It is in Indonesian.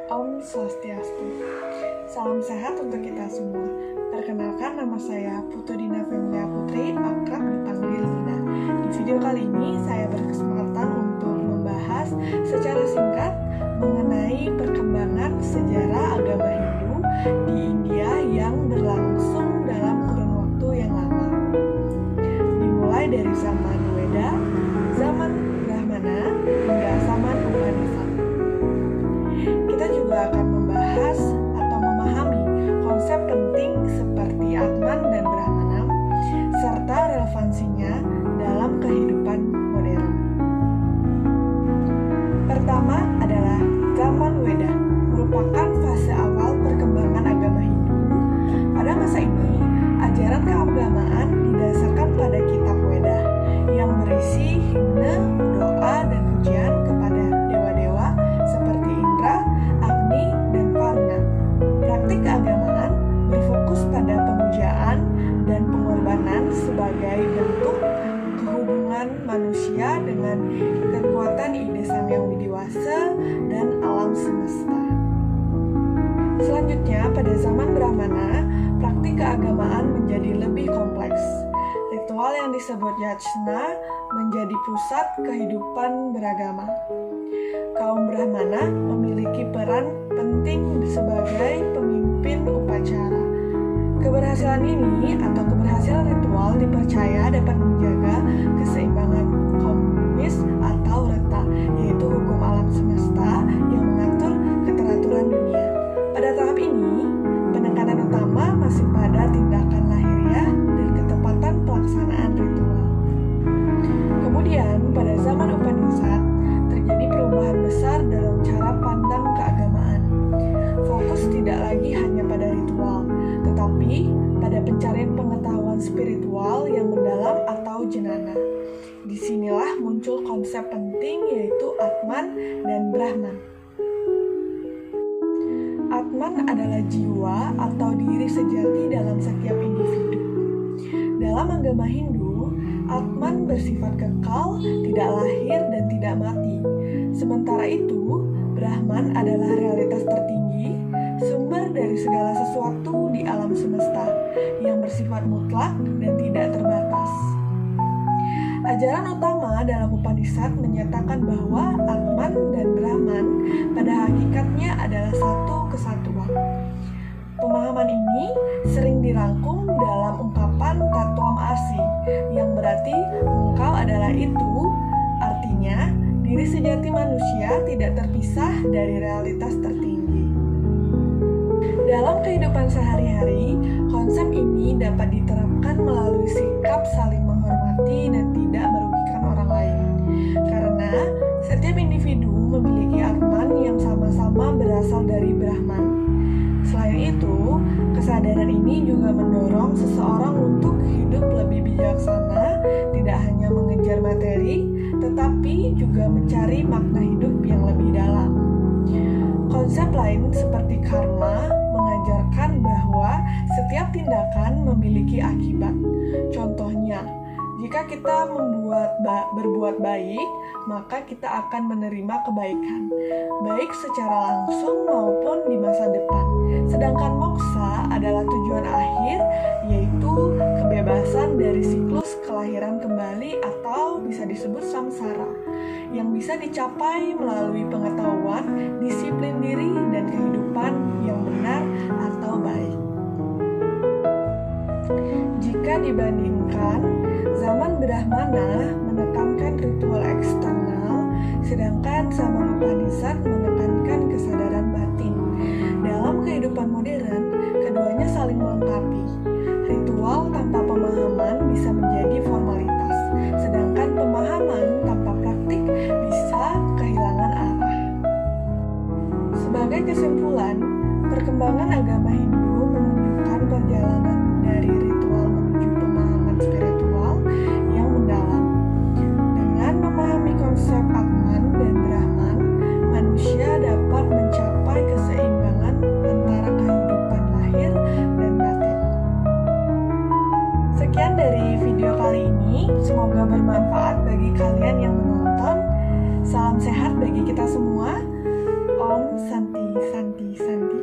Om Swastiastu. Salam sehat untuk kita semua. Perkenalkan, nama saya Putu Dina Femilia Putri, akrab dipanggil Dina. Di video kali ini saya berkesempatan untuk membahas secara singkat mengenai perkembangan sejarah agama Hindu di India yang berlangsung dalam kurun waktu yang lama. Dimulai dari zaman Weda, zaman Brahmana, hingga zaman Upanishad. Kita juga akan membahas atau memahami konsep penting seperti Atman dan Brahmana, serta relevansinya dalam kehidupan modern. Pertama adalah zaman Weda, merupakan fase awal perkembangan agama Hindu. Pada masa ini, ajaran keagamaan didasarkan pada kitab Weda yang berisi himne, doa, dan pujian kepada dewa-dewa seperti Indra, Agni, dan Varuna. Praktik keagamaan berfokus pada pemujaan dan pengorbanan sebagai bentuk kehubungan manusia dengan kekuatan ide Sang Yang Widiwasa dan alam semesta. Selanjutnya, pada zaman Brahmana, praktik keagamaan menjadi lebih kompleks. Ritual yang disebut yajna menjadi pusat kehidupan beragama. Kaum Brahmana memiliki peran penting sebagai pemimpin upacara. Keberhasilan ini atau keberhasilan ritual dipercaya dapat menjaga keseimbangan kosmis atau reta, yaitu hukum alam semesta yang mengatur keteraturan dunia. Pada tahap ini, penekanan utama masih pada tindakan lahiriah dan ketepatan pelaksanaan ritual. Kemudian, pada zaman Upanishad, terjadi perubahan besar dalam cara pandang keagamaan. Fokus tidak lagi hanya pada ritual, tetapi pada pencarian pengetahuan spiritual yang mendalam atau jnana. Disinilah muncul konsep penting yaitu Atman dan Brahman. Atman adalah jiwa atau diri sejati dalam setiap individu. Dalam agama Hindu, Atman bersifat kekal, tidak lahir dan tidak mati. Sementara itu, Brahman adalah realitas tertinggi, sumber dari segala sesuatu di alam semesta, yang bersifat mutlak dan tidak terbatas. Ajaran utama dalam Upanishad menyatakan bahwa Atman dan Brahman pada hakikatnya adalah satu kesatuan. Pemahaman ini sering dirangkum dalam ungkapan Tatwam Asi, yang berarti engkau adalah itu, artinya diri sejati manusia tidak terpisah dari realitas tertinggi. Dalam kehidupan sehari-hari, konsep ini dapat diterapkan melalui sikap saling menghormati dan tidak merugikan orang lain. Karena setiap individu memiliki Atman yang sama-sama berasal dari Brahman. Selain itu, kesadaran ini juga mendorong seseorang untuk hidup lebih bijaksana, tidak hanya mengejar materi, tetapi juga mencari makna hidup yang lebih dalam. Konsep lain seperti karma mengajarkan bahwa setiap tindakan memiliki akibat. Contohnya, jika kita berbuat baik, maka kita akan menerima kebaikan, baik secara langsung maupun di masa depan. Sedangkan moksa adalah tujuan akhir, yaitu kebebasan dari siklus kelahiran kembali atau bisa disebut samsara, yang bisa dicapai melalui pengetahuan, disiplin diri, dan kehidupan yang benar atau baik. Jika dibandingkan, zaman Brahmana menekankan ritual eksternal, sedangkan zaman Upanishad menekankan kesadaran batin. Dalam kehidupan modern, keduanya saling melengkapi. Ritual tanpa pemahaman bisa menjadi formalitas, sedangkan pemahaman tanpa praktik bisa kehilangan arah. Sebagai kesimpulan, perkembangan agama Hindu menunjukkan perjalanan dari ritual menuju pemahaman spiritual yang mendalam. Dengan memahami konsep Atman dan Brahman, manusia dapat mencapai keseimbangan antara kehidupan lahir dan batin. Sekian dari video kali ini, semoga bermanfaat bagi kalian yang menonton. Salam sehat bagi kita semua. Om Santi. Santi